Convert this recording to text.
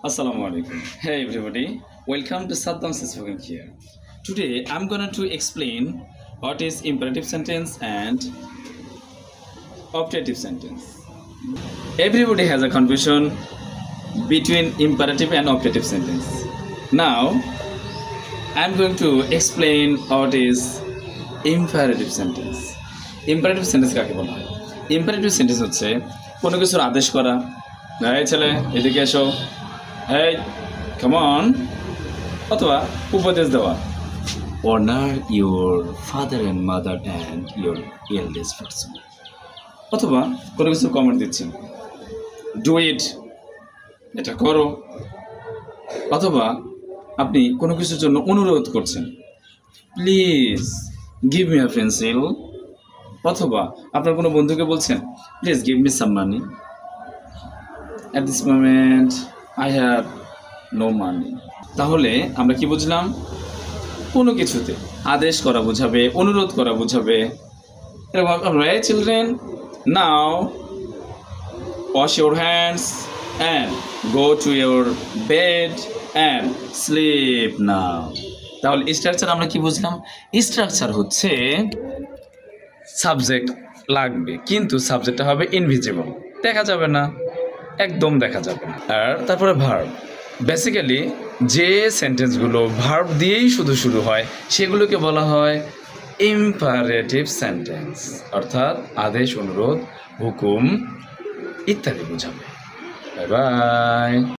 Assalamu alaikum. Hey everybody, welcome to Saddam Spoken here. Today I'm going to explain what is imperative sentence and optative sentence. Everybody has a confusion between imperative and optative sentence. Now I'm going to explain what is imperative sentence. Imperative sentence কাকে বলা হয়? Imperative sentence হচ্ছে কোনো কিছুর আদেশ করা। এই ছেলে এদিকে এসো। Hey, come on. অথবা উপদেশ দেওয়া। Honor your father and mother and your eldest person. অথবা কোনো কিছু কমেন্ট দিচ্ছেন। Do it. এটা করো। অথবা আপনি কোনো কিছুর জন্য অনুরোধ করছেন। Please give me a pencil. অথবা আপনার কোনো বন্ধুকে বলছেন Please give me some money. At this moment I have no money. তাহলে আমরা কি বুঝলাম? কোনো কিছুতে আদেশ করা বোঝাবে, অনুরোধ করা বোঝাবে। এরকম আমরা children now wash your hands and go to your bed and sleep now. তাহলে স্ট্রাকচার আমরা কি বুঝলাম? স্ট্রাকচার হচ্ছে সাবজেক্ট লাগবে, কিন্তু সাবজেক্টটা হবে ইনভিজিবল, দেখা যাবে না, একদম দেখা যাবে না। আর তারপরে ভার্ব, বেসিক্যালি যে সেন্টেন্সগুলো ভার্ব দিয়েই শুরু হয় সেগুলোকে বলা হয় ইম্পারেটিভ সেন্টেন্স, অর্থাৎ আদেশ, অনুরোধ, হুকুম ইত্যাদি বোঝাবে। Bye bye.